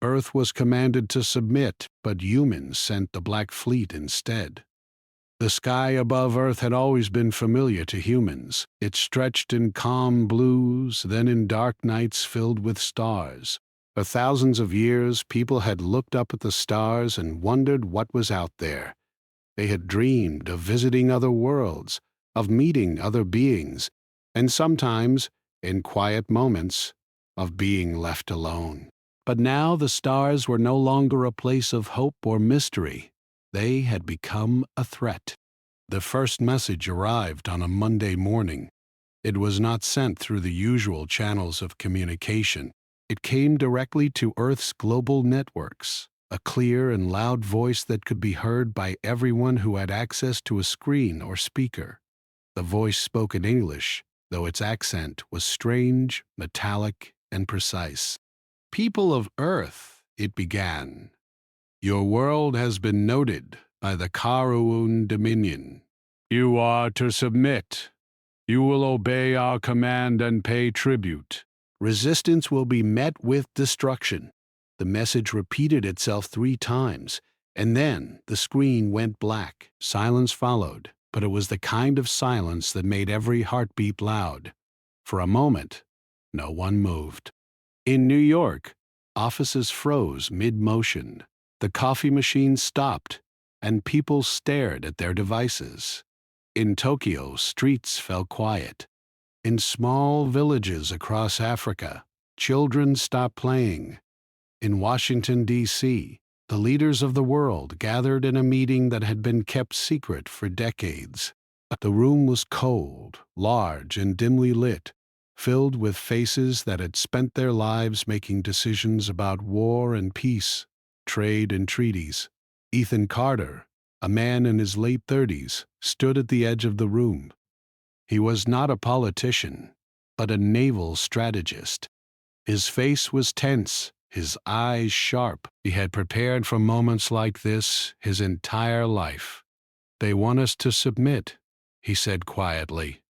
Earth was commanded to submit, but humans sent the Black Fleet instead. The sky above Earth had always been familiar to humans. It stretched in calm blues, then in dark nights filled with stars. For thousands of years, people had looked up at the stars and wondered what was out there. They had dreamed of visiting other worlds, of meeting other beings, and sometimes, in quiet moments, of being left alone. But now the stars were no longer a place of hope or mystery. They had become a threat. The first message arrived on a Monday morning. It was not sent through the usual channels of communication. It came directly to Earth's global networks, a clear and loud voice that could be heard by everyone who had access to a screen or speaker. The voice spoke in English, though its accent was strange, metallic, and precise. "People of Earth," it began, "your world has been noted by the Karaun Dominion. You are to submit. You will obey our command and pay tribute. Resistance will be met with destruction." The message repeated itself 3 times, and then the screen went black. Silence followed, but it was the kind of silence that made every heartbeat loud. For a moment, no one moved. In New York, offices froze mid-motion. The coffee machines stopped, and people stared at their devices. In Tokyo, streets fell quiet. In small villages across Africa, children stopped playing. In Washington, D.C., the leaders of the world gathered in a meeting that had been kept secret for decades. The room was cold, large, and dimly lit, filled with faces that had spent their lives making decisions about war and peace, trade and treaties. Ethan Carter, a man in his late 30s, stood at the edge of the room. He was not a politician, but a naval strategist. His face was tense, his eyes sharp. He had prepared for moments like this his entire life. "They want us to submit," he said quietly,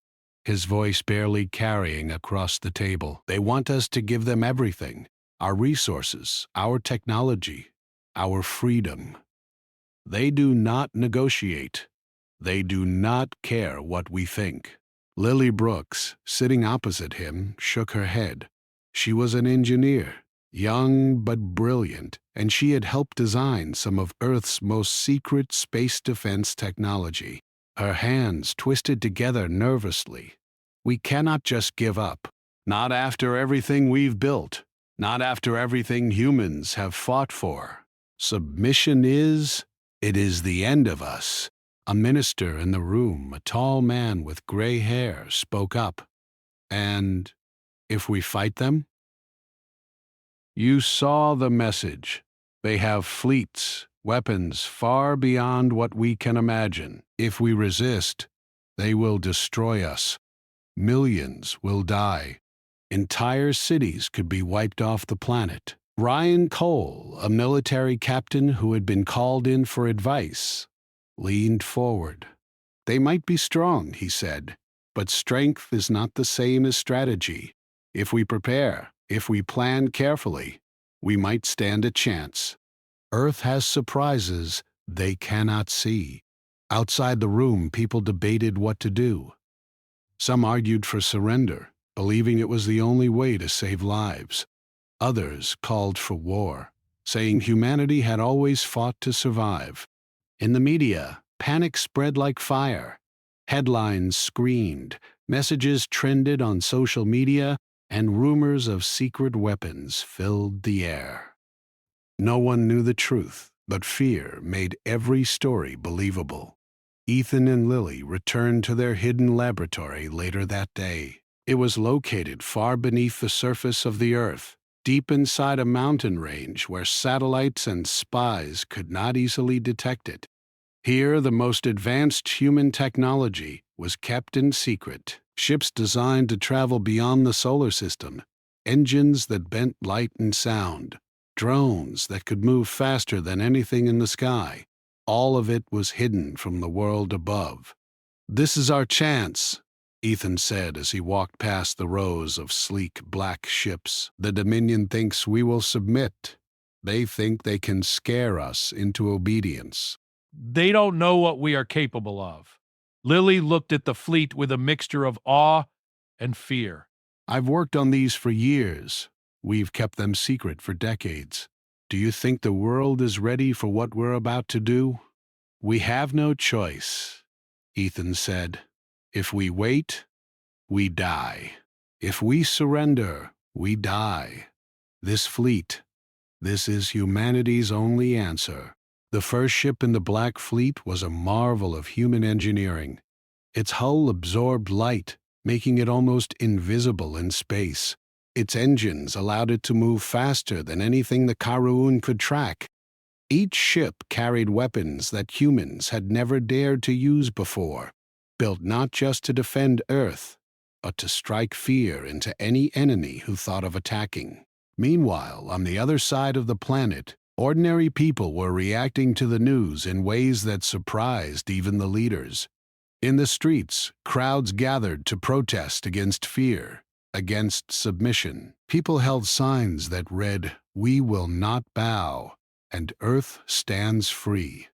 his voice barely carrying across the table. "They want us to give them everything, our resources, our technology, our freedom. They do not negotiate. They do not care what we think." Lily Brooks, sitting opposite him, shook her head. She was an engineer, young but brilliant, and she had helped design some of Earth's most secret space defense technology. Her hands twisted together nervously. "We cannot just give up. Not after everything we've built. Not after everything humans have fought for. Submission it is the end of us." A minister in the room, a tall man with gray hair, spoke up. "And if we fight them?" "You saw the message. They have fleets, weapons far beyond what we can imagine. If we resist, they will destroy us. Millions will die. Entire cities could be wiped off the planet." Ryan Cole, a military captain who had been called in for advice, leaned forward. "They might be strong," he said, "but strength is not the same as strategy. If we prepare, if we plan carefully, we might stand a chance. Earth has surprises they cannot see." Outside the room, people debated what to do. Some argued for surrender, believing it was the only way to save lives. Others called for war, saying humanity had always fought to survive. In the media, panic spread like fire. Headlines screamed, messages trended on social media, and rumors of secret weapons filled the air. No one knew the truth, but fear made every story believable. Ethan and Lily returned to their hidden laboratory later that day. It was located far beneath the surface of the Earth, deep inside a mountain range where satellites and spies could not easily detect it. Here, the most advanced human technology was kept in secret. Ships designed to travel beyond the solar system, engines that bent light and sound, drones that could move faster than anything in the sky. All of it was hidden from the world above. "This is our chance," Ethan said as he walked past the rows of sleek black ships. "The Dominion thinks we will submit, They think they can scare us into obedience. They don't know what we are capable of. Lily looked at the fleet with a mixture of awe and fear. I've worked on these for years. We've kept them secret for decades. Do you think the world is ready for what we're about to do? We have no choice, Ethan said. If we wait, we die. If we surrender, we die. This fleet, this is humanity's only answer. The first ship in the Black Fleet was a marvel of human engineering. Its hull absorbed light, making it almost invisible in space. Its engines allowed it to move faster than anything the Karaun could track. Each ship carried weapons that humans had never dared to use before, built not just to defend Earth, but to strike fear into any enemy who thought of attacking. Meanwhile, on the other side of the planet, ordinary people were reacting to the news in ways that surprised even the leaders. In the streets, crowds gathered to protest against fear, against submission. People held signs that read, "We will not bow," and "Earth stands free."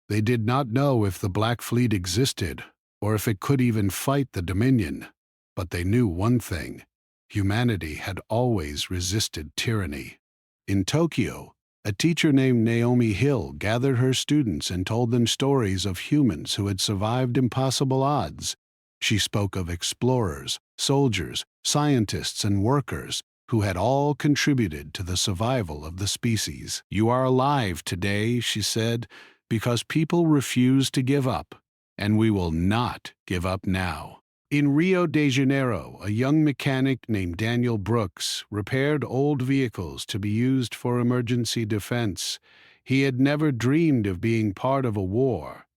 They did not know if the Black Fleet existed, or if it could even fight the Dominion, but they knew one thing: humanity had always resisted tyranny. In Tokyo, a teacher named Naomi Hill gathered her students and told them stories of humans who had survived impossible odds. She spoke of explorers, soldiers, scientists, and workers who had all contributed to the survival of the species. "You are alive today," she said, "because people refuse to give up, and we will not give up now." In Rio de Janeiro, a young mechanic named Daniel Brooks repaired old vehicles to be used for emergency defense. He had never dreamed of being part of a war,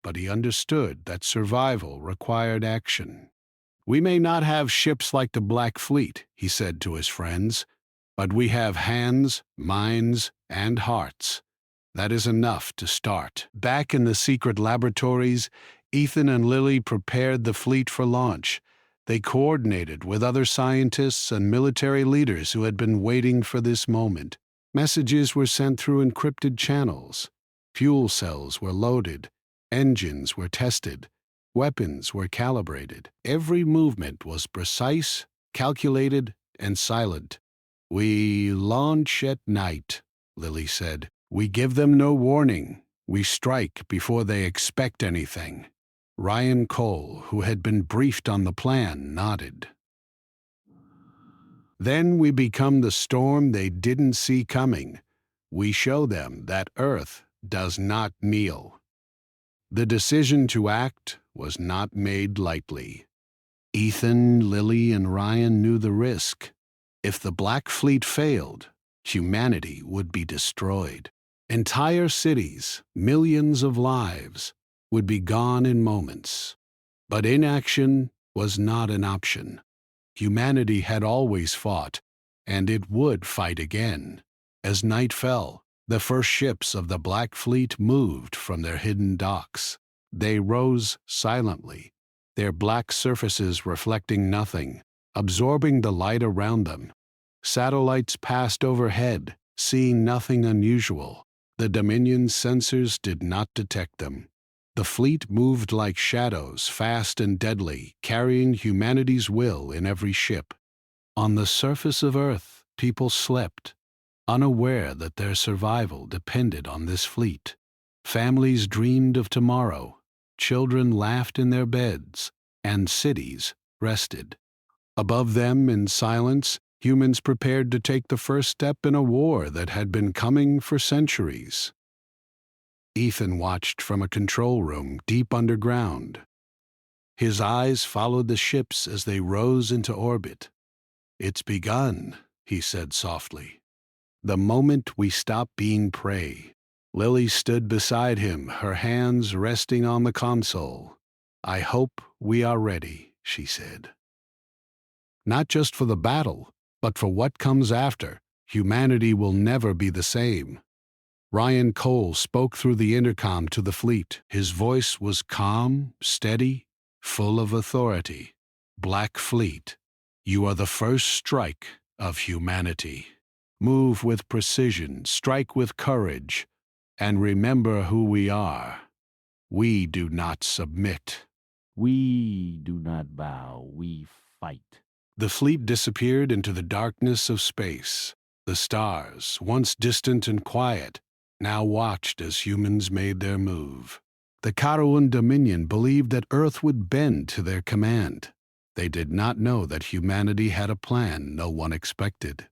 but he understood that survival required action. "We may not have ships like the Black Fleet," he said to his friends, "but we have hands, minds, and hearts. That is enough to start." Back in the secret laboratories, Ethan and Lily prepared the fleet for launch. They coordinated with other scientists and military leaders who had been waiting for this moment. Messages were sent through encrypted channels. Fuel cells were loaded. Engines were tested. Weapons were calibrated. Every movement was precise, calculated, and silent. "We launch at night," Lily said. "We give them no warning. We strike before they expect anything." Ryan Cole, who had been briefed on the plan, nodded. "Then we become the storm they didn't see coming. We show them that Earth does not kneel." The decision to act was not made lightly. Ethan, Lily, and Ryan knew the risk. If the Black Fleet failed, humanity would be destroyed. Entire cities, millions of lives, would be gone in moments. But inaction was not an option. Humanity had always fought, and it would fight again. As night fell, the first ships of the Black Fleet moved from their hidden docks. They rose silently, their black surfaces reflecting nothing, absorbing the light around them. Satellites passed overhead, seeing nothing unusual. The Dominion's sensors did not detect them. The fleet moved like shadows, fast and deadly, carrying humanity's will in every ship. On the surface of Earth, people slept, unaware that their survival depended on this fleet. Families dreamed of tomorrow, children laughed in their beds, and cities rested. Above them, in silence, humans prepared to take the first step in a war that had been coming for centuries. Ethan watched from a control room deep underground. His eyes followed the ships as they rose into orbit. "It's begun," he said softly. "The moment we stop being prey." Lily stood beside him, her hands resting on the console. "I hope we are ready," she said. "Not just for the battle, but for what comes after. Humanity will never be the same." Ryan Cole spoke through the intercom to the fleet. His voice was calm, steady, full of authority. "Black Fleet, you are the first strike of humanity." Move with precision, strike with courage, and remember who we are. We do not submit. We do not bow, we fight. The fleet disappeared into the darkness of space. The stars, once distant and quiet, now watched as humans made their move. The Karaun Dominion believed that Earth would bend to their command. They did not know that humanity had a plan no one expected.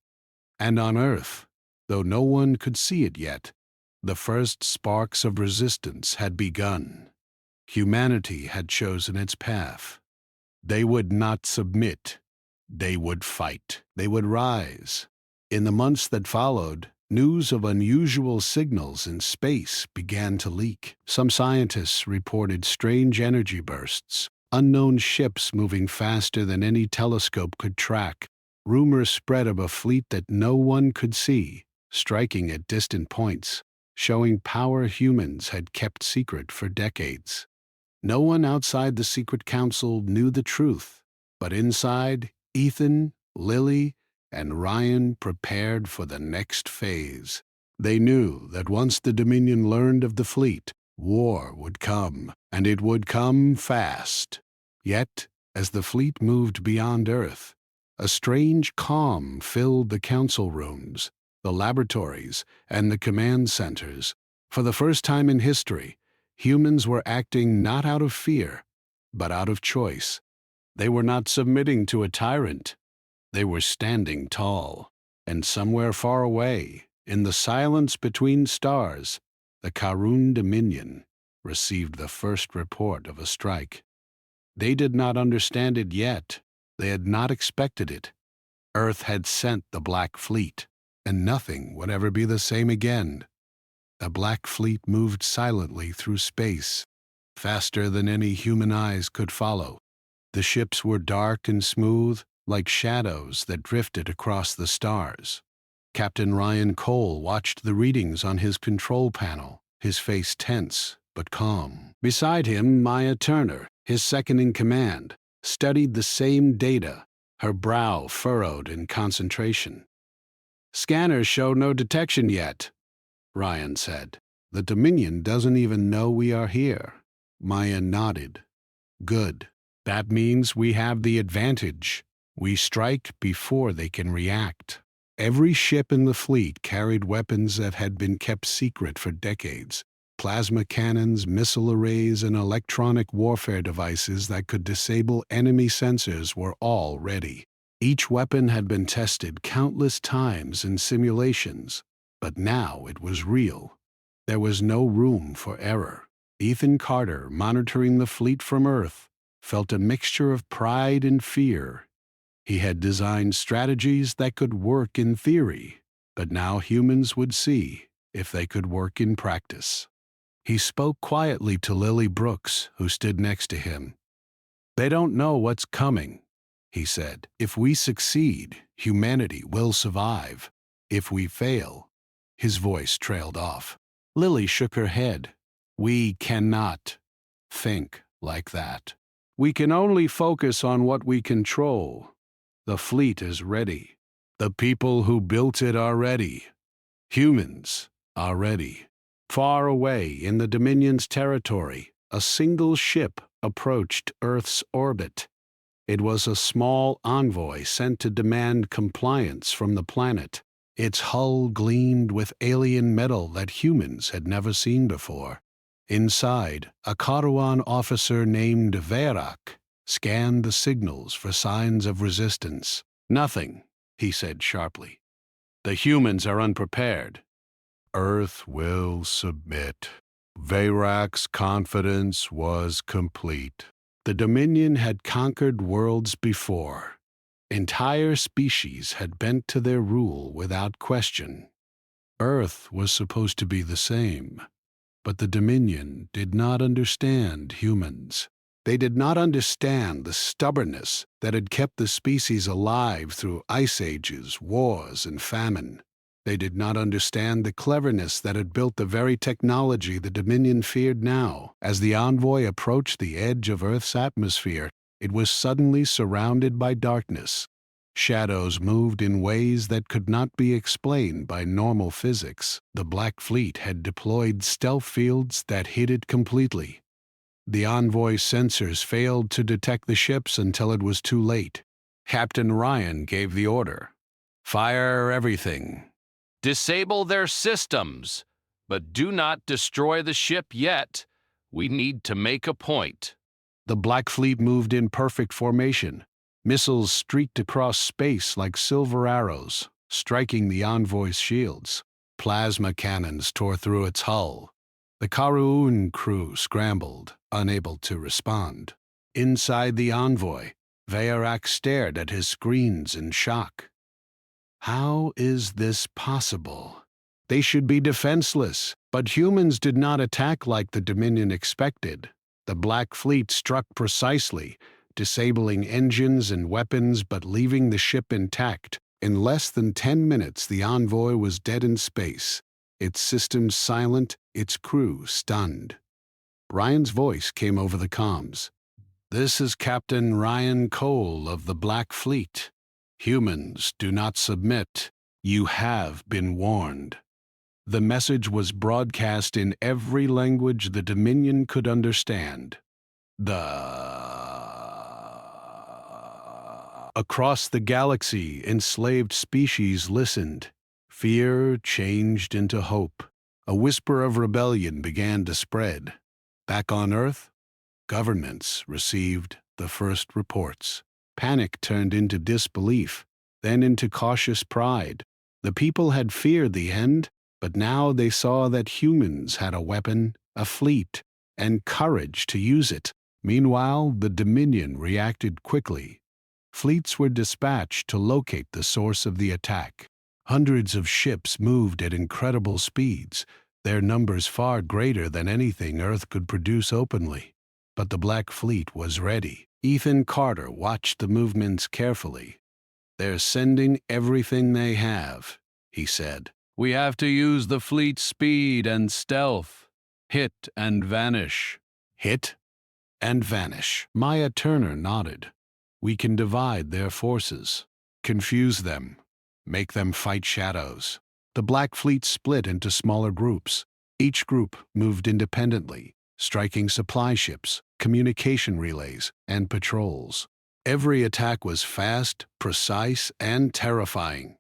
And on Earth, though no one could see it yet, the first sparks of resistance had begun. Humanity had chosen its path. They would not submit. They would fight. They would rise. In the months that followed, news of unusual signals in space began to leak. Some scientists reported strange energy bursts, unknown ships moving faster than any telescope could track. Rumors spread of a fleet that no one could see, striking at distant points, showing power humans had kept secret for decades. No one outside the Secret Council knew the truth, but inside, Ethan, Lily, and Ryan prepared for the next phase. They knew that once the Dominion learned of the fleet, war would come, and it would come fast. Yet, as the fleet moved beyond Earth, a strange calm filled the council rooms, the laboratories, and the command centers. For the first time in history, humans were acting not out of fear, but out of choice. They were not submitting to a tyrant. They were standing tall, and somewhere far away, in the silence between stars, the Karaun Dominion received the first report of a strike. They did not understand it yet. They had not expected it. Earth had sent the Black Fleet, and nothing would ever be the same again. The Black Fleet moved silently through space, faster than any human eyes could follow. The ships were dark and smooth, like shadows that drifted across the stars. Captain Ryan Cole watched the readings on his control panel, his face tense but calm. Beside him, Maya Turner, his second-in-command, studied the same data, her brow furrowed in concentration. "Scanners show no detection yet," Ryan said. "The Dominion doesn't even know we are here." Maya nodded. "Good. That means we have the advantage. We strike before they can react." Every ship in the fleet carried weapons that had been kept secret for decades. Plasma cannons, missile arrays, and electronic warfare devices that could disable enemy sensors were all ready. Each weapon had been tested countless times in simulations, but now it was real. There was no room for error. Ethan Carter, monitoring the fleet from Earth, felt a mixture of pride and fear. He had designed strategies that could work in theory, but now humans would see if they could work in practice. He spoke quietly to Lily Brooks, who stood next to him. "They don't know what's coming," he said. "If we succeed, humanity will survive. If we fail," his voice trailed off. Lily shook her head. "We cannot think like that. We can only focus on what we control. The fleet is ready. The people who built it are ready. Humans are ready." Far away in the Dominion's territory, a single ship approached Earth's orbit. It was a small envoy sent to demand compliance from the planet. Its hull gleamed with alien metal that humans had never seen before. Inside, a Karawan officer named Verak scanned the signals for signs of resistance. "Nothing," he said sharply. "The humans are unprepared." Earth will submit. Verak's confidence was complete. The Dominion had conquered worlds before. Entire species had bent to their rule without question. Earth was supposed to be the same, but the Dominion did not understand humans. They did not understand the stubbornness that had kept the species alive through ice ages, wars, and famine. They did not understand the cleverness that had built the very technology the Dominion feared now. As the envoy approached the edge of Earth's atmosphere, it was suddenly surrounded by darkness. Shadows moved in ways that could not be explained by normal physics. The Black Fleet had deployed stealth fields that hid it completely. The envoy sensors failed to detect the ships until it was too late. Captain Ryan gave the order. Fire everything. Disable their systems, but do not destroy the ship yet. We need to make a point. The Black Fleet moved in perfect formation. Missiles streaked across space like silver arrows, striking the envoy's shields. Plasma cannons tore through its hull. The Karuun crew scrambled, unable to respond. Inside the envoy, Vayarak stared at his screens in shock. How is this possible? They should be defenseless, but humans did not attack like the Dominion expected. The Black Fleet struck precisely, disabling engines and weapons but leaving the ship intact. In less than 10 minutes, the envoy was dead in space, its systems silent, its crew stunned. Ryan's voice came over the comms. "This is Captain Ryan Cole of the Black Fleet. Humans, do not submit. You have been warned." The message was broadcast in every language the Dominion could understand. Across the galaxy, enslaved species listened. Fear changed into hope. A whisper of rebellion began to spread. Back on Earth, governments received the first reports. Panic turned into disbelief, then into cautious pride. The people had feared the end, but now they saw that humans had a weapon, a fleet, and courage to use it. Meanwhile, the Dominion reacted quickly. Fleets were dispatched to locate the source of the attack. Hundreds of ships moved at incredible speeds, their numbers far greater than anything Earth could produce openly. But the Black Fleet was ready. Ethan Carter watched the movements carefully. "They're sending everything they have," he said. "We have to use the fleet's speed and stealth. Hit and vanish." Hit and vanish. Maya Turner nodded. "We can divide their forces, confuse them, make them fight shadows." The Black Fleet split into smaller groups. Each group moved independently, striking supply ships, communication relays, and patrols. Every attack was fast, precise, and terrifying.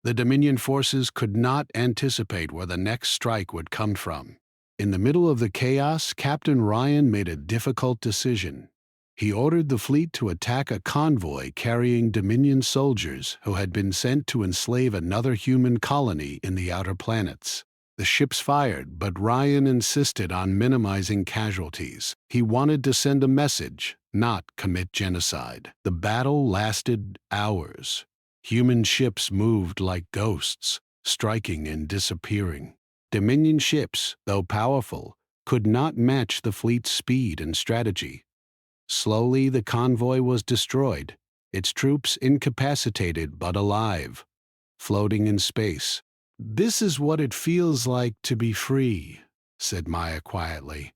The Dominion forces could not anticipate where the next strike would come from. In the middle of the chaos, Captain Ryan made a difficult decision. He ordered the fleet to attack a convoy carrying Dominion soldiers who had been sent to enslave another human colony in the outer planets. The ships fired, but Ryan insisted on minimizing casualties. He wanted to send a message, not commit genocide. The battle lasted hours. Human ships moved like ghosts, striking and disappearing. Dominion ships, though powerful, could not match the fleet's speed and strategy. Slowly, the convoy was destroyed, its troops incapacitated but alive, floating in space. "This is what it feels like to be free," said Maya quietly,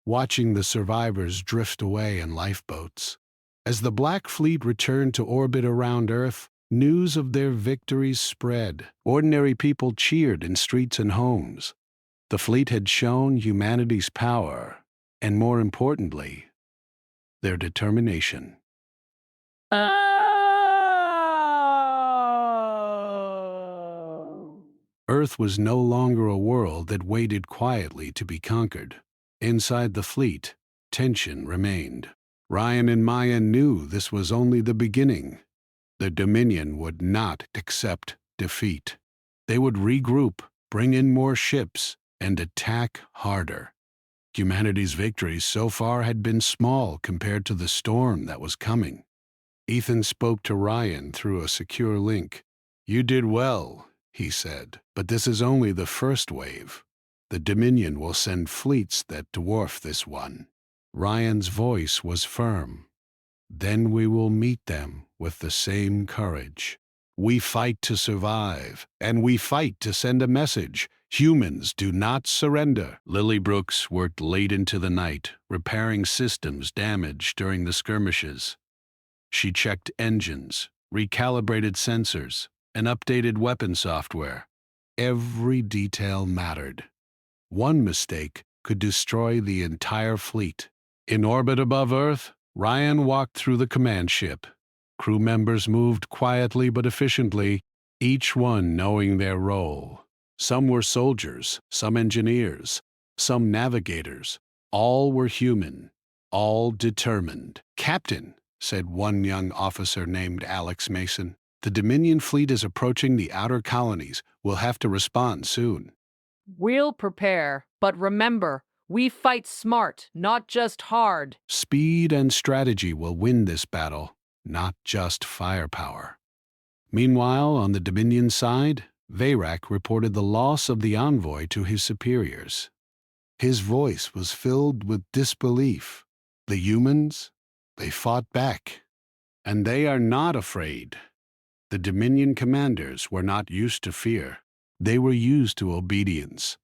watching the survivors drift away in lifeboats. As the Black Fleet returned to orbit around Earth, news of their victories spread. Ordinary people cheered in streets and homes. The fleet had shown humanity's power, and more importantly, their determination. Earth was no longer a world that waited quietly to be conquered. Inside the fleet, tension remained. Ryan and Maya knew this was only the beginning. The Dominion would not accept defeat. They would regroup, bring in more ships, and attack harder. Humanity's victories so far had been small compared to the storm that was coming. Ethan spoke to Ryan through a secure link. "You did well," he said, "but this is only the first wave. The Dominion will send fleets that dwarf this one." Ryan's voice was firm. "Then we will meet them with the same courage. We fight to survive, and we fight to send a message. Humans do not surrender." Lily Brooks worked late into the night, repairing systems damaged during the skirmishes. She checked engines, recalibrated sensors, and updated weapon software. Every detail mattered. One mistake could destroy the entire fleet. In orbit above Earth, Ryan walked through the command ship. Crew members moved quietly but efficiently, each one knowing their role. Some were soldiers, some engineers, some navigators. All were human, all determined. "Captain," said one young officer named Alex Mason, "the Dominion fleet is approaching the outer colonies. We'll have to respond soon." We'll prepare, but remember, we fight smart, not just hard. Speed and strategy will win this battle, not just firepower. Meanwhile, on the Dominion side, Veyrak reported the loss of the envoy to his superiors. His voice was filled with disbelief. The humans, they fought back. And they are not afraid. The Dominion commanders were not used to fear. They were used to obedience.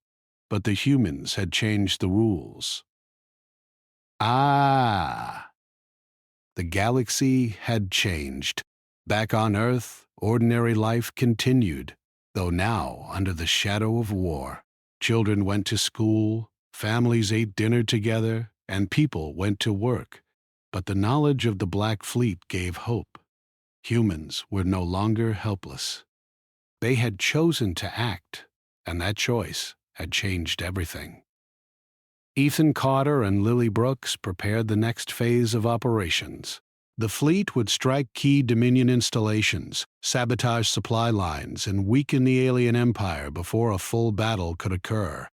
But the humans had changed the rules. The galaxy had changed. Back on Earth, ordinary life continued, though now under the shadow of war. Children went to school, families ate dinner together, and people went to work. But the knowledge of the Black Fleet gave hope. Humans were no longer helpless. They had chosen to act, and that choice had changed everything. Ethan Carter and Lily Brooks prepared the next phase of operations. The fleet would strike key Dominion installations, sabotage supply lines, and weaken the alien empire before a full battle could occur.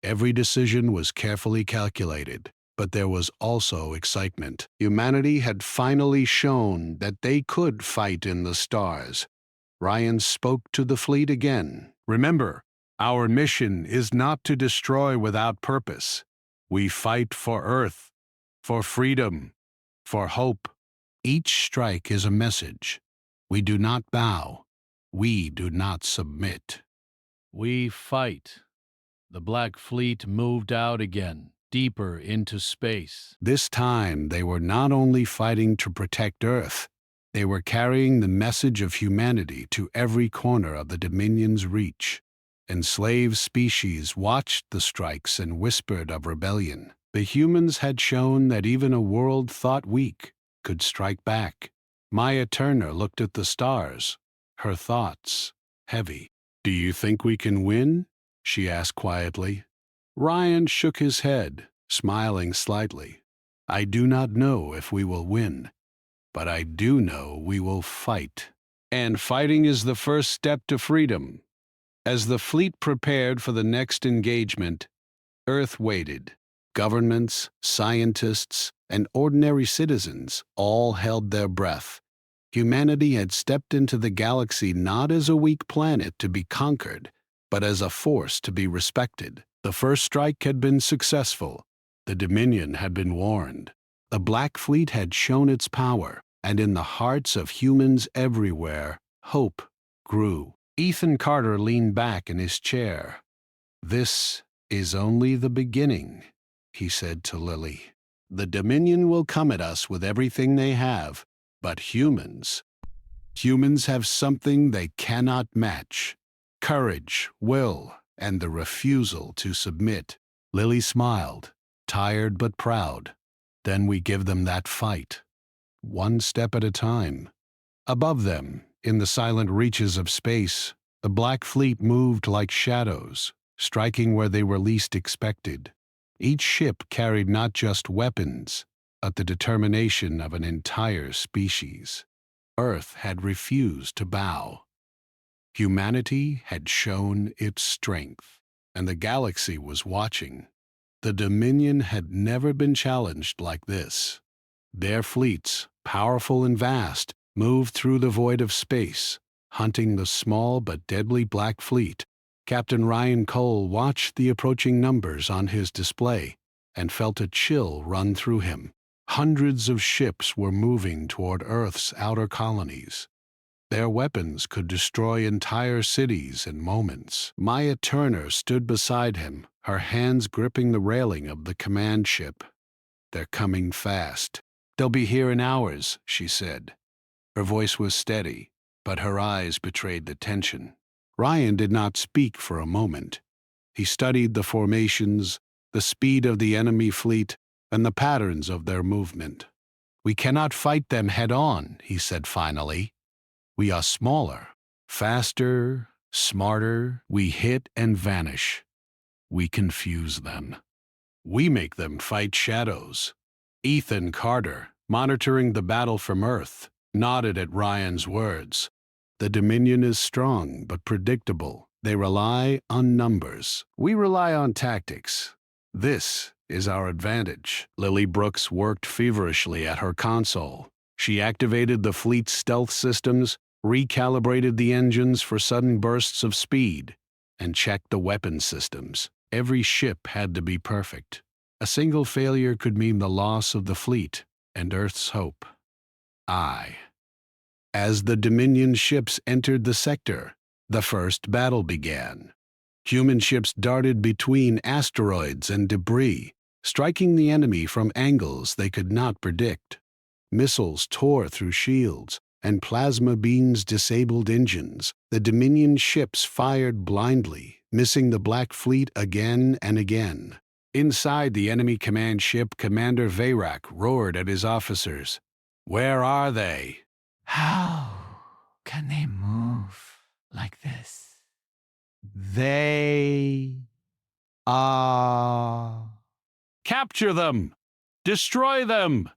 Every decision was carefully calculated, but there was also excitement. Humanity had finally shown that they could fight in the stars. Ryan spoke to the fleet again. "Remember, our mission is not to destroy without purpose. We fight for Earth, for freedom, for hope. Each strike is a message. We do not bow. We do not submit." We fight. The Black Fleet moved out again, deeper into space. This time, they were not only fighting to protect Earth, they were carrying the message of humanity to every corner of the Dominion's reach. Enslaved species watched the strikes and whispered of rebellion. The humans had shown that even a world thought weak could strike back. Maya Turner looked at the stars, her thoughts heavy. "Do you think we can win?" she asked quietly. Ryan shook his head, smiling slightly. "I do not know if we will win, but I do know we will fight. And fighting is the first step to freedom." As the fleet prepared for the next engagement, Earth waited. Governments, scientists, and ordinary citizens all held their breath. Humanity had stepped into the galaxy not as a weak planet to be conquered, but as a force to be respected. The first strike had been successful. The Dominion had been warned. The Black Fleet had shown its power, and in the hearts of humans everywhere, hope grew. Ethan Carter leaned back in his chair. "This is only the beginning," he said to Lily. "The Dominion will come at us with everything they have, but humans have something they cannot match: courage, will, and the refusal to submit." Lily smiled, tired but proud. "Then we give them that fight, one step at a time." Above them, in the silent reaches of space, the Black Fleet moved like shadows, striking where they were least expected. Each ship carried not just weapons, but the determination of an entire species. Earth had refused to bow. Humanity had shown its strength, and the galaxy was watching. The Dominion had never been challenged like this. Their fleets, powerful and vast, moved through the void of space, hunting the small but deadly Black Fleet. Captain Ryan Cole watched the approaching numbers on his display and felt a chill run through him. Hundreds of ships were moving toward Earth's outer colonies. Their weapons could destroy entire cities in moments. Maya Turner stood beside him, her hands gripping the railing of the command ship. "They're coming fast. They'll be here in hours," she said. Her voice was steady, but her eyes betrayed the tension. Ryan did not speak for a moment. He studied the formations, the speed of the enemy fleet, and the patterns of their movement. "We cannot fight them head-on," he said finally. "We are smaller, faster, smarter. We hit and vanish. We confuse them. We make them fight shadows." Ethan Carter, monitoring the battle from Earth, nodded at Ryan's words. "The Dominion is strong but predictable. They rely on numbers. We rely on tactics. This is our advantage." Lily Brooks worked feverishly at her console. She activated the fleet's stealth systems, recalibrated the engines for sudden bursts of speed, and checked the weapon systems. Every ship had to be perfect. A single failure could mean the loss of the fleet and Earth's hope. As the Dominion ships entered the sector, the first battle began. Human ships darted between asteroids and debris, striking the enemy from angles they could not predict. Missiles tore through shields, and plasma beams disabled engines. The Dominion ships fired blindly, missing the Black Fleet again and again. Inside the enemy command ship, Commander Veyrak roared at his officers. "Where are they?" How can they move like this? "They are..." Capture them! Destroy them!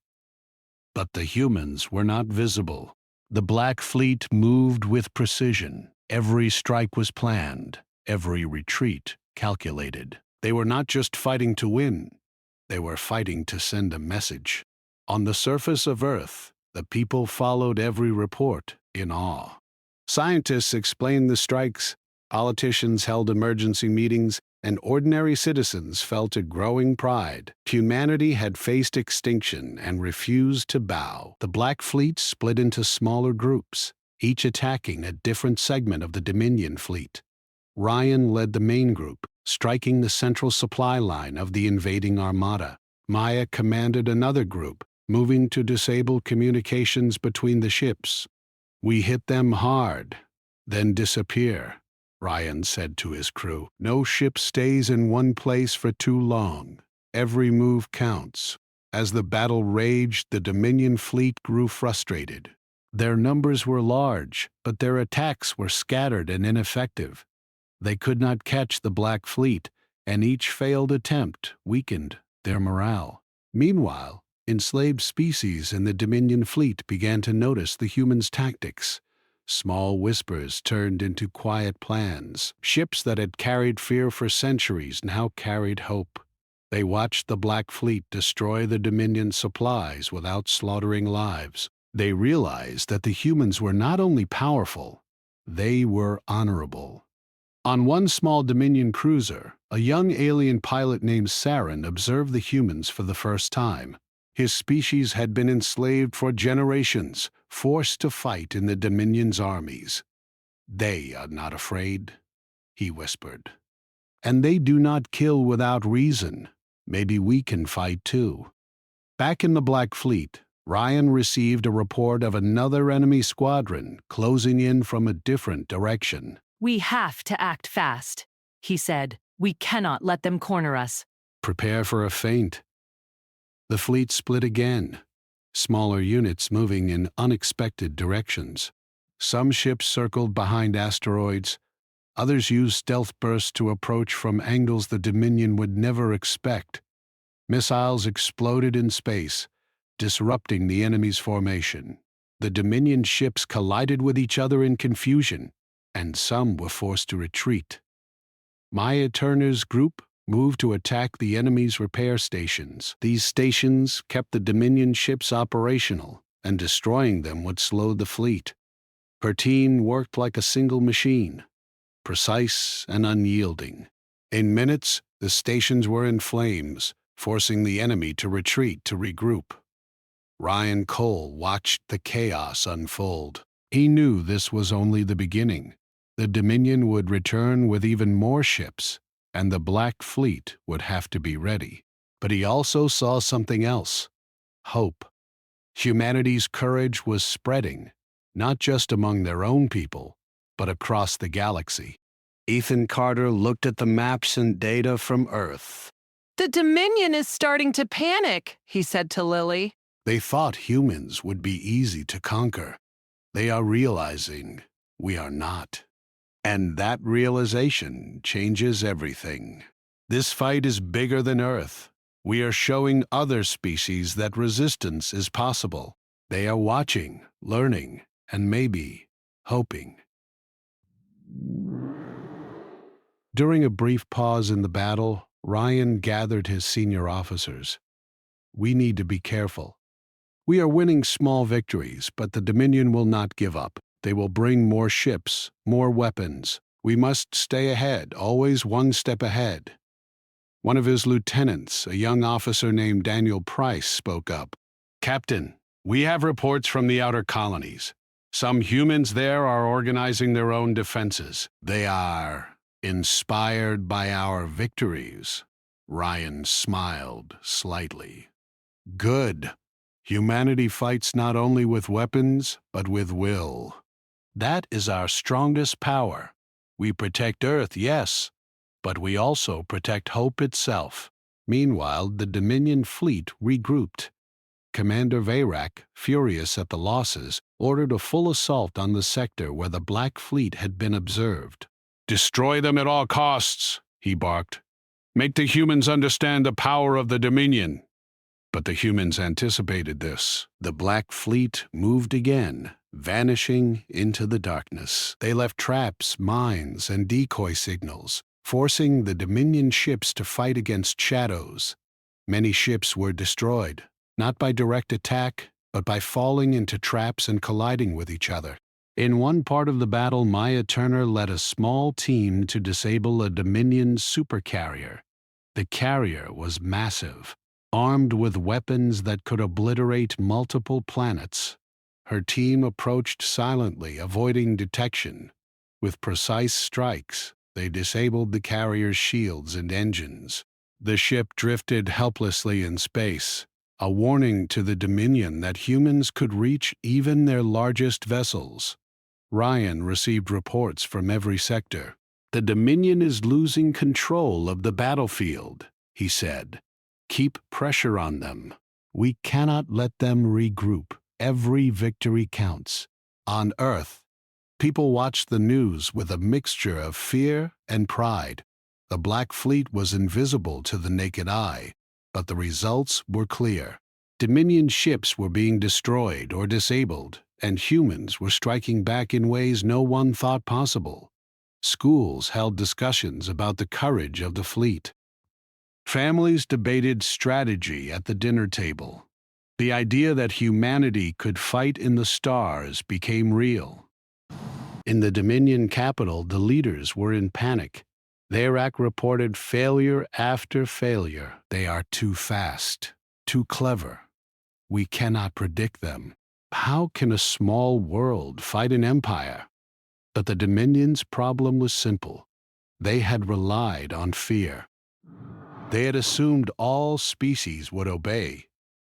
But the humans were not visible. The Black Fleet moved with precision. Every strike was planned, every retreat calculated. They were not just fighting to win, they were fighting to send a message. On the surface of Earth, the people followed every report in awe. Scientists explained the strikes, politicians held emergency meetings, and ordinary citizens felt a growing pride. Humanity had faced extinction and refused to bow. The Black Fleet split into smaller groups, each attacking a different segment of the Dominion fleet. Ryan led the main group, striking the central supply line of the invading armada. Maya commanded another group, moving to disable communications between the ships. "We hit them hard, then disappear," Ryan said to his crew. "No ship stays in one place for too long. Every move counts." As the battle raged, the Dominion fleet grew frustrated. Their numbers were large, but their attacks were scattered and ineffective. They could not catch the Black Fleet, and each failed attempt weakened their morale. Meanwhile, enslaved species in the Dominion fleet began to notice the humans' tactics. Small whispers turned into quiet plans. Ships that had carried fear for centuries now carried hope. They watched the Black Fleet destroy the Dominion supplies without slaughtering lives. They realized that the humans were not only powerful, they were honorable. On one small Dominion cruiser, a young alien pilot named Saren observed the humans for the first time. His species had been enslaved for generations, forced to fight in the Dominion's armies. "They are not afraid," he whispered. "And they do not kill without reason. Maybe we can fight too." Back in the Black Fleet, Ryan received a report of another enemy squadron closing in from a different direction. "We have to act fast," he said. "We cannot let them corner us." "Prepare for a feint." The fleet split again, smaller units moving in unexpected directions. Some ships circled behind asteroids, others used stealth bursts to approach from angles the Dominion would never expect. Missiles exploded in space, disrupting the enemy's formation. The Dominion ships collided with each other in confusion, and some were forced to retreat. Maya Turner's group moved to attack the enemy's repair stations. These stations kept the Dominion ships operational, and destroying them would slow the fleet. Her team worked like a single machine, precise and unyielding. In minutes, the stations were in flames, forcing the enemy to retreat to regroup. Ryan Cole watched the chaos unfold. He knew this was only the beginning. The Dominion would return with even more ships, and the Black Fleet would have to be ready. But he also saw something else: hope. Humanity's courage was spreading, not just among their own people, but across the galaxy. Ethan Carter looked at the maps and data from Earth. The Dominion is starting to panic, he said to Lily. They thought humans would be easy to conquer. They are realizing we are not. And that realization changes everything. This fight is bigger than Earth. We are showing other species that resistance is possible. They are watching, learning, and maybe hoping. During a brief pause in the battle, Ryan gathered his senior officers. We need to be careful. We are winning small victories, but the Dominion will not give up. They will bring more ships, more weapons. We must stay ahead, always one step ahead. One of his lieutenants, a young officer named Daniel Price, spoke up. Captain, we have reports from the outer colonies. Some humans there are organizing their own defenses. They are inspired by our victories. Ryan smiled slightly. Good. Humanity fights not only with weapons, but with will. That is our strongest power. We protect Earth, yes, but we also protect hope itself. Meanwhile, the Dominion fleet regrouped. Commander Veyrak, furious at the losses, ordered a full assault on the sector where the Black Fleet had been observed. Destroy them at all costs, he barked. Make the humans understand the power of the Dominion. But the humans anticipated this. The Black Fleet moved again, vanishing into the darkness. They left traps, mines, and decoy signals, forcing the Dominion ships to fight against shadows. Many ships were destroyed, not by direct attack, but by falling into traps and colliding with each other. In one part of the battle, Maya Turner led a small team to disable a Dominion supercarrier. The carrier was massive, armed with weapons that could obliterate multiple planets. Her team approached silently, avoiding detection. With precise strikes, they disabled the carrier's shields and engines. The ship drifted helplessly in space, a warning to the Dominion that humans could reach even their largest vessels. Ryan received reports from every sector. The Dominion is losing control of the battlefield, he said. Keep pressure on them. We cannot let them regroup. Every victory counts. On Earth, people watched the news with a mixture of fear and pride. The Black Fleet was invisible to the naked eye, but the results were clear. Dominion ships were being destroyed or disabled, and humans were striking back in ways no one thought possible. Schools held discussions about the courage of the fleet. Families debated strategy at the dinner table. The idea that humanity could fight in the stars became real. In the Dominion capital, the leaders were in panic. Veyrak reported failure after failure. They are too fast, too clever. We cannot predict them. How can a small world fight an empire? But the Dominion's problem was simple. They had relied on fear. They had assumed all species would obey.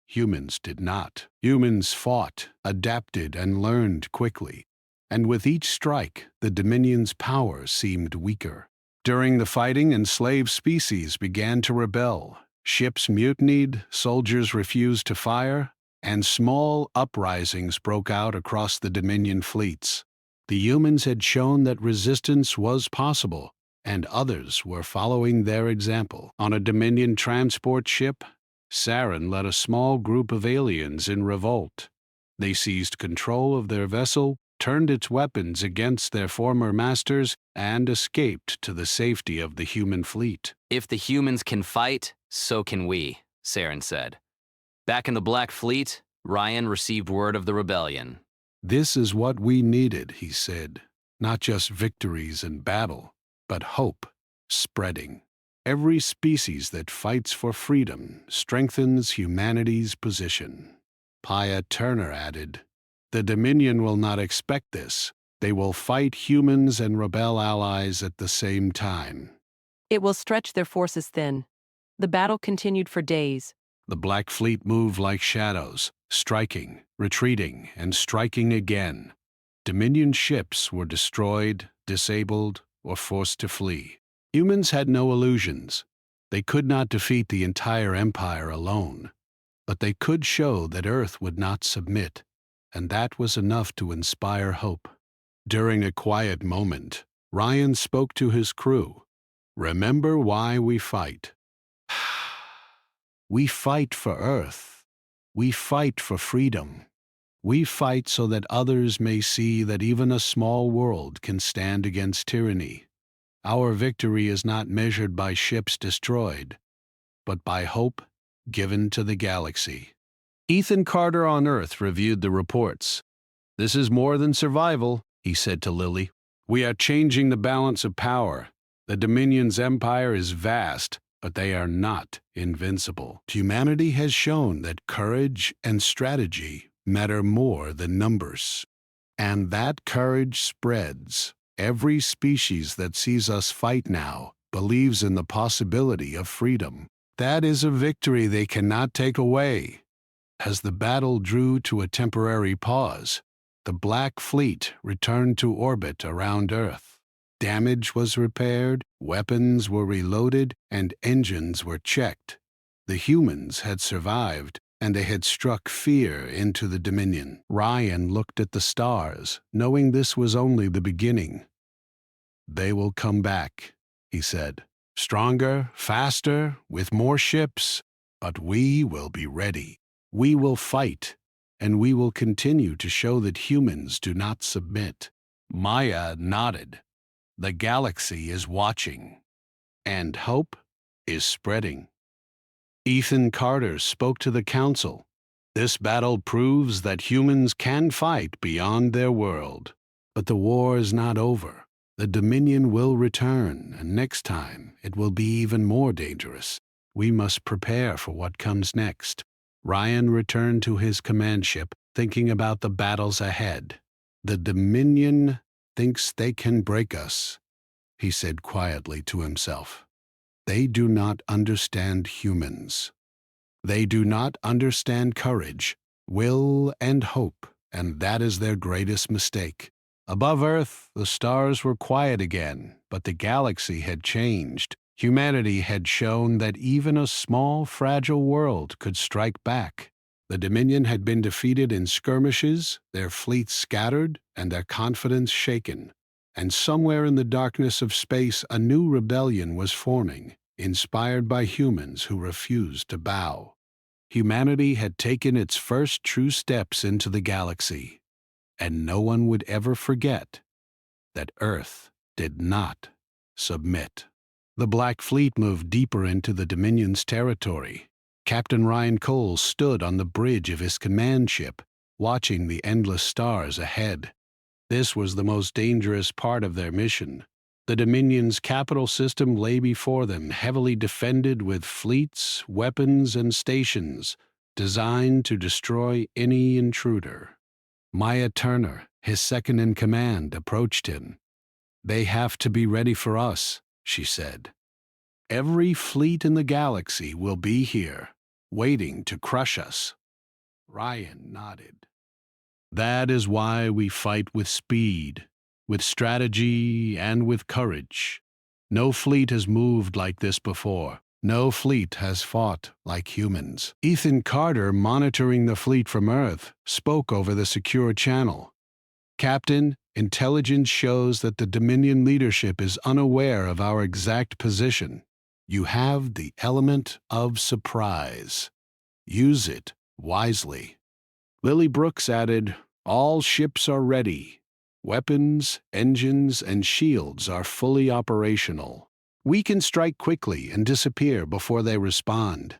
Humans did not. Humans fought, adapted, and learned quickly. And with each strike, the Dominion's power seemed weaker. During the fighting, enslaved species began to rebel. Ships mutinied, soldiers refused to fire, and small uprisings broke out across the Dominion fleets. The humans had shown that resistance was possible, and others were following their example. On a Dominion transport ship, Saren led a small group of aliens in revolt. They seized control of their vessel, turned its weapons against their former masters, and escaped to the safety of the human fleet. If the humans can fight, so can we, Saren said. Back in the Black Fleet, Ryan received word of the rebellion. This is what we needed, he said. Not just victories in battle, but hope spreading. Every species that fights for freedom strengthens humanity's position. Maya Turner added, the Dominion will not expect this. They will fight humans and rebel allies at the same time. It will stretch their forces thin. The battle continued for days. The Black Fleet moved like shadows, striking, retreating, and striking again. Dominion ships were destroyed, disabled, or forced to flee. Humans had no illusions. They could not defeat the entire empire alone, but they could show that Earth would not submit, and that was enough to inspire hope. During a quiet moment, Ryan spoke to his crew. Remember why we fight. We fight for Earth. We fight for freedom. We fight so that others may see that even a small world can stand against tyranny. Our victory is not measured by ships destroyed, but by hope given to the galaxy. Ethan Carter on Earth reviewed the reports. This is more than survival, he said to Lily. We are changing the balance of power. The Dominion's empire is vast, but they are not invincible. Humanity has shown that courage and strategy matter more than numbers. And that courage spreads. Every species that sees us fight now believes in the possibility of freedom. That is a victory they cannot take away. As the battle drew to a temporary pause, the Black Fleet returned to orbit around Earth. Damage was repaired, weapons were reloaded, and engines were checked. The humans had survived, and they had struck fear into the Dominion. Ryan looked at the stars, knowing this was only the beginning. They will come back, he said. Stronger, faster, with more ships, but we will be ready. We will fight, and we will continue to show that humans do not submit. Maya nodded. The galaxy is watching, and hope is spreading. Ethan Carter spoke to the council. This battle proves that humans can fight beyond their world. But the war is not over. The Dominion will return, and next time it will be even more dangerous. We must prepare for what comes next. Ryan returned to his command ship, thinking about the battles ahead. The Dominion thinks they can break us, he said quietly to himself. They do not understand humans. They do not understand courage, will, and hope, and that is their greatest mistake. Above Earth, the stars were quiet again, but the galaxy had changed. Humanity had shown that even a small, fragile world could strike back. The Dominion had been defeated in skirmishes, their fleets scattered, and their confidence shaken. And somewhere in the darkness of space, a new rebellion was forming, inspired by humans who refused to bow. Humanity had taken its first true steps into the galaxy, and no one would ever forget that Earth did not submit. The Black Fleet moved deeper into the Dominion's territory. Captain Ryan Cole stood on the bridge of his command ship, watching the endless stars ahead. This was the most dangerous part of their mission. The Dominion's capital system lay before them, heavily defended with fleets, weapons, and stations designed to destroy any intruder. Maya Turner, his second-in-command, approached him. They have to be ready for us, she said. Every fleet in the galaxy will be here, waiting to crush us. Ryan nodded. That is why we fight with speed, with strategy, and with courage. No fleet has moved like this before. No fleet has fought like humans. Ethan Carter, monitoring the fleet from Earth, spoke over the secure channel. Captain, intelligence shows that the Dominion leadership is unaware of our exact position. You have the element of surprise. Use it wisely. Lily Brooks added, all ships are ready. Weapons, engines, and shields are fully operational. We can strike quickly and disappear before they respond.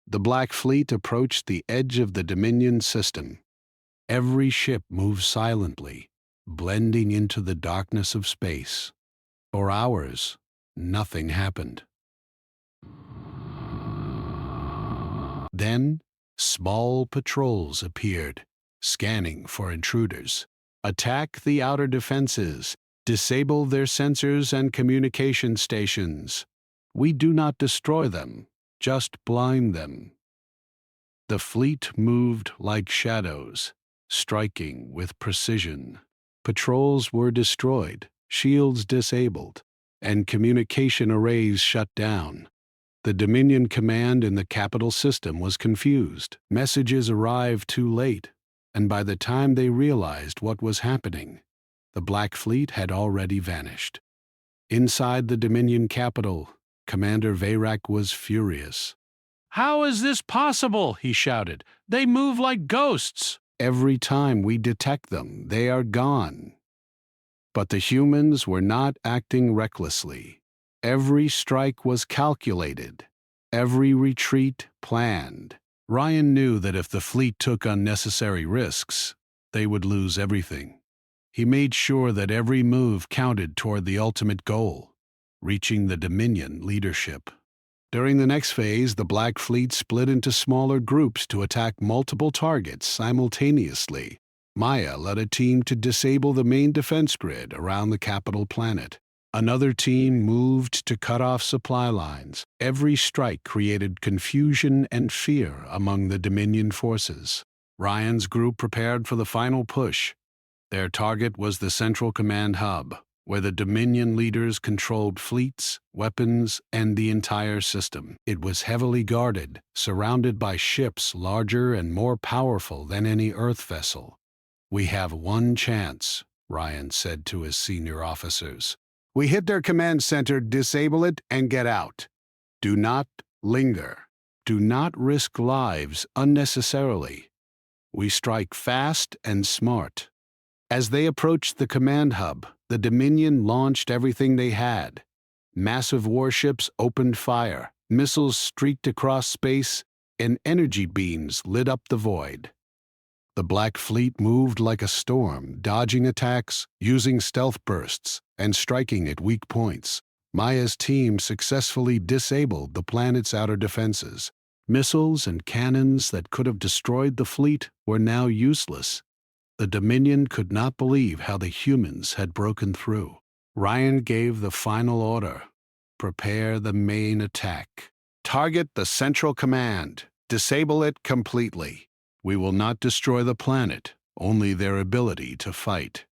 The Black Fleet approached the edge of the Dominion system. Every ship moved silently, blending into the darkness of space. For hours, nothing happened. Then, small patrols appeared, scanning for intruders. Attack the outer defenses. Disable their sensors and communication stations. We do not destroy them, just blind them. The fleet moved like shadows, striking with precision. Patrols were destroyed, shields disabled, and communication arrays shut down. The Dominion command in the capital system was confused. Messages arrived too late, and by the time they realized what was happening, the Black Fleet had already vanished. Inside the Dominion capital, Commander Veyrak was furious. How is this possible? He shouted. They move like ghosts. Every time we detect them, they are gone. But the humans were not acting recklessly. Every strike was calculated, every retreat planned. Ryan knew that if the fleet took unnecessary risks, they would lose everything. He made sure that every move counted toward the ultimate goal, reaching the Dominion leadership. During the next phase, the Black Fleet split into smaller groups to attack multiple targets simultaneously. Maya led a team to disable the main defense grid around the capital planet. Another team moved to cut off supply lines. Every strike created confusion and fear among the Dominion forces. Ryan's group prepared for the final push. Their target was the Central Command Hub, where the Dominion leaders controlled fleets, weapons, and the entire system. It was heavily guarded, surrounded by ships larger and more powerful than any Earth vessel. "We have one chance," Ryan said to his senior officers. "We hit their command center, disable it, and get out. Do not linger. Do not risk lives unnecessarily. We strike fast and smart." As they approached the command hub, the Dominion launched everything they had. Massive warships opened fire, missiles streaked across space, and energy beams lit up the void. The Black Fleet moved like a storm, dodging attacks, using stealth bursts, and striking at weak points. Maya's team successfully disabled the planet's outer defenses. Missiles and cannons that could have destroyed the fleet were now useless. The Dominion could not believe how the humans had broken through. Ryan gave the final order: prepare the main attack. Target the Central Command. Disable it completely. We will not destroy the planet, only their ability to fight.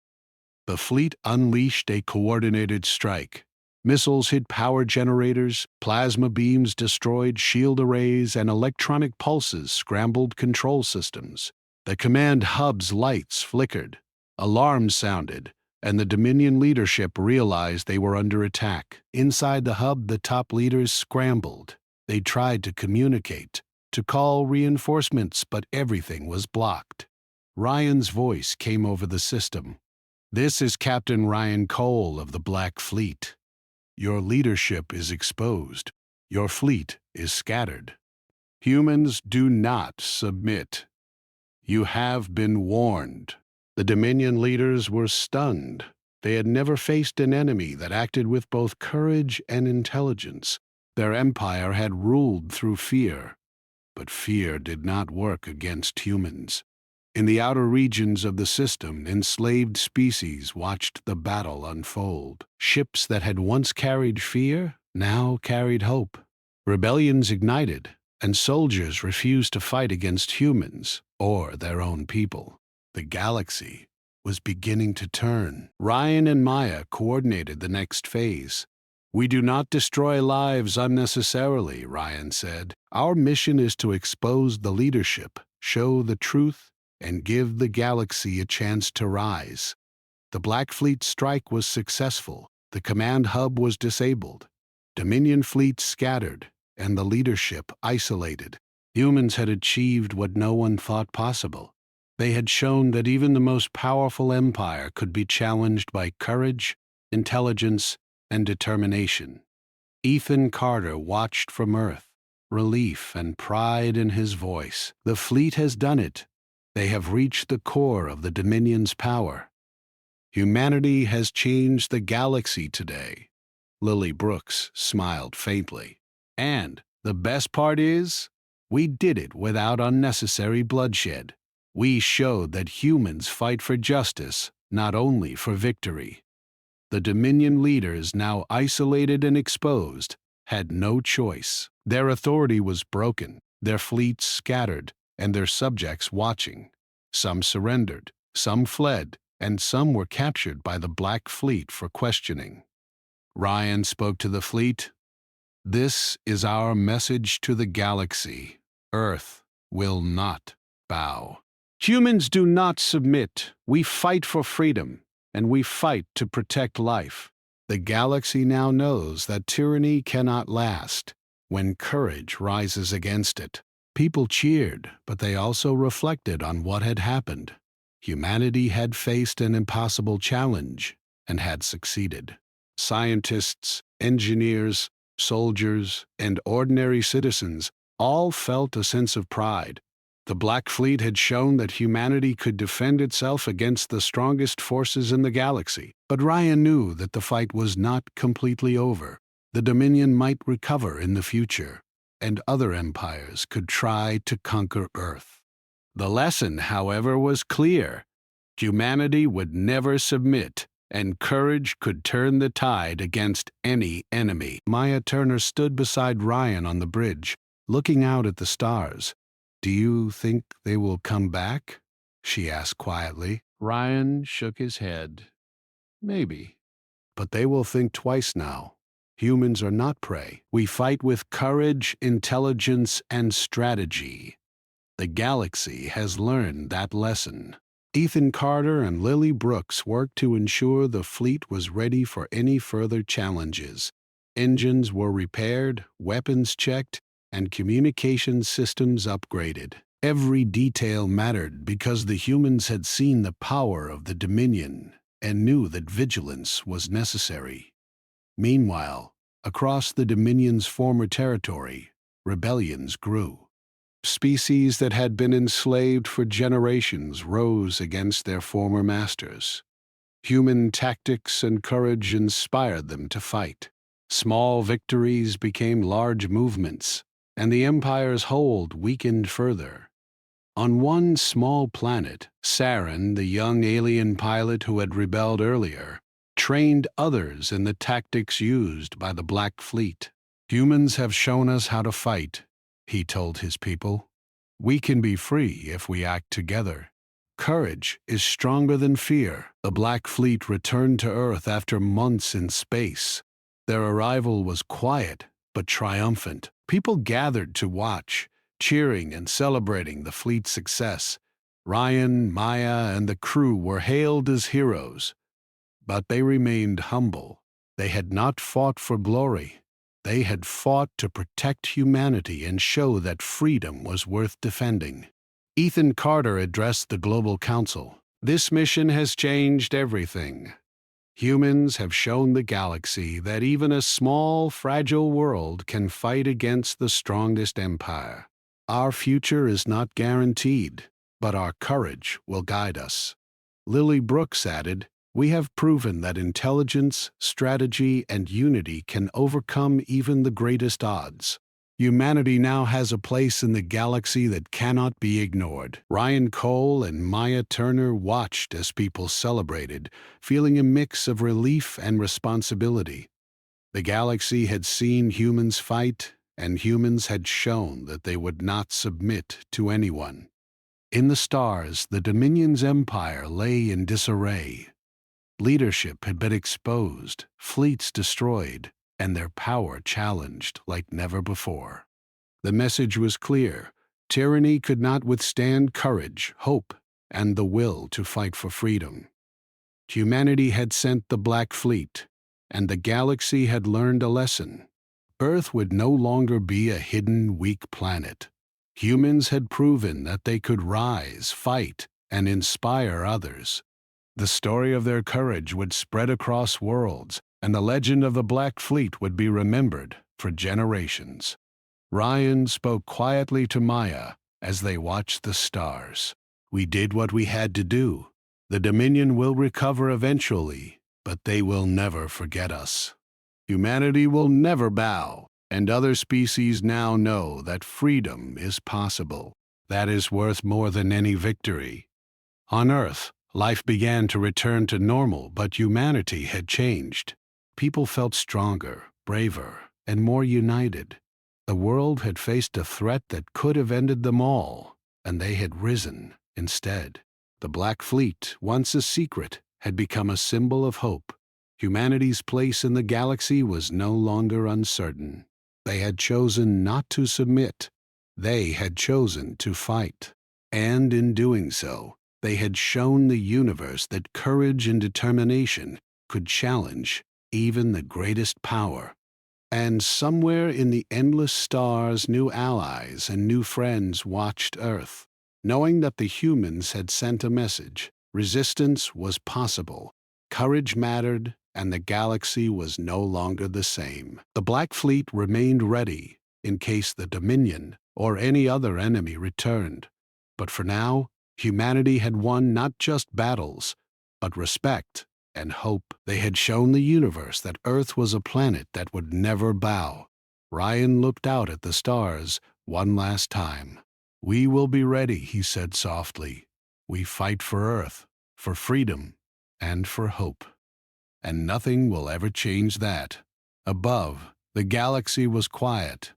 The fleet unleashed a coordinated strike. Missiles hit power generators, plasma beams destroyed shield arrays, and electronic pulses scrambled control systems. The command hub's lights flickered, alarms sounded, and the Dominion leadership realized they were under attack. Inside the hub, the top leaders scrambled. They tried to communicate, to call reinforcements, but everything was blocked. Ryan's voice came over the system. "This is Captain Ryan Cole of the Black Fleet. Your leadership is exposed. Your fleet is scattered. Humans, do not submit. You have been warned." The Dominion leaders were stunned. They had never faced an enemy that acted with both courage and intelligence. Their empire had ruled through fear, but fear did not work against humans. In the outer regions of the system, enslaved species watched the battle unfold. Ships that had once carried fear now carried hope. Rebellions ignited, and soldiers refused to fight against humans or their own people. The galaxy was beginning to turn. Ryan and Maya coordinated the next phase. "We do not destroy lives unnecessarily," Ryan said. "Our mission is to expose the leadership, show the truth, and give the galaxy a chance to rise." The Black Fleet strike was successful. The command hub was disabled. Dominion fleets scattered, and the leadership isolated. Humans had achieved what no one thought possible. They had shown that even the most powerful empire could be challenged by courage, intelligence, and determination. Ethan Carter watched from Earth, relief and pride in his voice. The fleet has done it. They have reached the core of the Dominion's power. Humanity has changed the galaxy today. Lily Brooks smiled faintly. "And the best part is, we did it without unnecessary bloodshed. We showed that humans fight for justice, not only for victory." The Dominion leaders, now isolated and exposed, had no choice. Their authority was broken, their fleets scattered, and their subjects watching. Some surrendered, some fled, and some were captured by the Black Fleet for questioning. Ryan spoke to the fleet. "This is our message to the galaxy. Earth will not bow. Humans do not submit. We fight for freedom, and we fight to protect life. The galaxy now knows that tyranny cannot last when courage rises against it." People cheered, but they also reflected on what had happened. Humanity had faced an impossible challenge and had succeeded. Scientists, engineers, soldiers, and ordinary citizens all felt a sense of pride. The Black Fleet had shown that humanity could defend itself against the strongest forces in the galaxy. But Ryan knew that the fight was not completely over. The Dominion might recover in the future, and other empires could try to conquer Earth. The lesson, however, was clear. Humanity would never submit, and courage could turn the tide against any enemy. Maya Turner stood beside Ryan on the bridge, looking out at the stars. "Do you think they will come back?" she asked quietly. Ryan shook his head. "Maybe. But they will think twice now. Humans are not prey. We fight with courage, intelligence, and strategy. The galaxy has learned that lesson." Ethan Carter and Lily Brooks worked to ensure the fleet was ready for any further challenges. Engines were repaired, weapons checked, and communication systems upgraded. Every detail mattered because the humans had seen the power of the Dominion and knew that vigilance was necessary. Meanwhile, across the Dominion's former territory, rebellions grew. Species that had been enslaved for generations rose against their former masters. Human tactics and courage inspired them to fight. Small victories became large movements, and the Empire's hold weakened further. On one small planet, Saren, the young alien pilot who had rebelled earlier, trained others in the tactics used by the Black Fleet. "Humans have shown us how to fight," he told his people. "We can be free if we act together. Courage is stronger than fear." The Black Fleet returned to Earth after months in space. Their arrival was quiet but triumphant. People gathered to watch, cheering and celebrating the fleet's success. Ryan, Maya, and the crew were hailed as heroes. But they remained humble. They had not fought for glory. They had fought to protect humanity and show that freedom was worth defending. Ethan Carter addressed the Global Council. "This mission has changed everything. Humans have shown the galaxy that even a small, fragile world can fight against the strongest empire. Our future is not guaranteed, but our courage will guide us." Lily Brooks added, "We have proven that intelligence, strategy, and unity can overcome even the greatest odds. Humanity now has a place in the galaxy that cannot be ignored." Ryan Cole and Maya Turner watched as people celebrated, feeling a mix of relief and responsibility. The galaxy had seen humans fight, and humans had shown that they would not submit to anyone. In the stars, the Dominion's empire lay in disarray. Leadership had been exposed, fleets destroyed, and their power challenged like never before. The message was clear. Tyranny could not withstand courage, hope, and the will to fight for freedom. Humanity had sent the Black Fleet, and the galaxy had learned a lesson. Earth would no longer be a hidden, weak planet. Humans had proven that they could rise, fight, and inspire others. The story of their courage would spread across worlds, and the legend of the Black Fleet would be remembered for generations. Ryan spoke quietly to Maya as they watched the stars. "We did what we had to do. The Dominion will recover eventually, but they will never forget us. Humanity will never bow, and other species now know that freedom is possible. That is worth more than any victory." On Earth, life began to return to normal, but humanity had changed. People felt stronger, braver, and more united. The world had faced a threat that could have ended them all, and they had risen instead. The Black Fleet, once a secret, had become a symbol of hope. Humanity's place in the galaxy was no longer uncertain. They had chosen not to submit. They had chosen to fight. And in doing so, they had shown the universe that courage and determination could challenge even the greatest power. And somewhere in the endless stars, new allies and new friends watched Earth, knowing that the humans had sent a message. Resistance was possible, courage mattered, and the galaxy was no longer the same. The Black Fleet remained ready in case the Dominion or any other enemy returned. But for now, humanity had won not just battles, but respect and hope. They had shown the universe that Earth was a planet that would never bow. Ryan looked out at the stars one last time. "We will be ready," he said softly. "We fight for Earth, for freedom, and for hope. And nothing will ever change that." Above, the galaxy was quiet,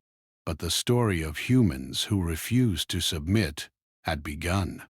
but the story of humans who refused to submit had begun.